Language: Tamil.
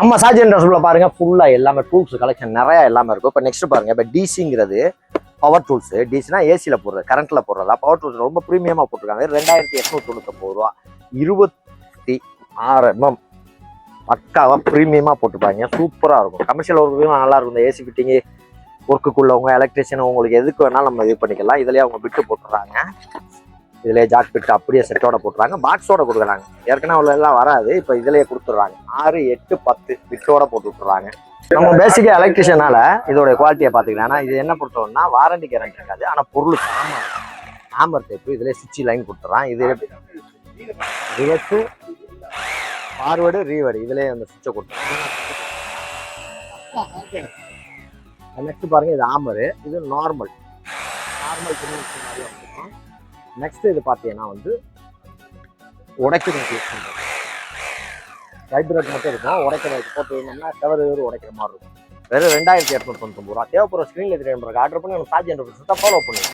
நம்ம சார்ஜன் ட்ரெஸ்ல பாருங்க ஃபுல்லா எல்லாமே டூல்ஸ் கலெக்ஷன் நிறைய எல்லாமே இருக்கும். இப்போ நெக்ஸ்ட் பாருங்க, இப்போ டிசிங்கிறது பவர் டூல்ஸ். டிசினா ஏசியில் போடுறது, கரண்ட்ல போடுறதா. பவர் டூல்ஸ் ரொம்ப ப்ரீமியமா போட்டிருக்காங்க. 2899 ரூபா. 26 mm பக்காவா ப்ரீமியமா போட்டுருப்பாங்க. சூப்பரா இருக்கும். கமர்ஷியல் ஒர்க்கு நல்லா இருக்கும். இந்த ஏசி ஃபிட்டிங்கு ஒர்க்குள்ளவங்க, எலக்ட்ரிஷியன், உங்களுக்கு எதுக்கு வேணாலும் நம்ம இது பண்ணிக்கலாம். இதுலயே அவங்க பிட்டு போட்டுறாங்க. இதுலயே ஜாக் பிட்டு அப்படியே செட்டோட போட்டுறாங்க. பாக்ஸோட கொடுக்குறாங்க. ஏற்கனவே அவ்வளோ எல்லாம் வராது, இப்போ இதுலயே கொடுத்துட்றாங்க. 6, 8, 10 பிட்டோட போட்டு விட்டுறாங்க. நம்ம பேசிக்கா எலக்ட்ரிஷியனால இதோட குவாலிட்டியை பார்த்துக்கலாம். ஆனால் இது என்ன பொறுத்தவரைனா வாரண்டி கேரண்டி இருக்காது. ஆனால் பொருள் ஆம்பர் டைப்பு. இதுல சுவிட்ச் லைன் கொடுத்துறான். இது ரிவர்ஸ், ஃபார்வேர்டு, ரீவேர்டு இதுலயே அந்த சுவிட்சை கொடுத்துறாங்க. நெக்ஸ்ட் பாருங்க, இது ஆம்பரு, இது நார்மல் மாதிரி வந்துருக்கும். நெக்ஸ்ட் இது பார்த்தீங்கன்னா வந்து உடைக்கிறது யூஸ் பண்ணுறது. வைப்ரேட் மட்டும் இருக்கும். உடைக்கிறது போட்டு வேணும்னா செவரு உடைக்கிற மாதிரி இருக்கும். வெறும் 2899 ரூபா. தேவைப்படுற ஸ்க்ரீனில் தெரியும். ஆர்டர் பண்ணி சார்ஜ் ஃபாலோ பண்ணுங்க.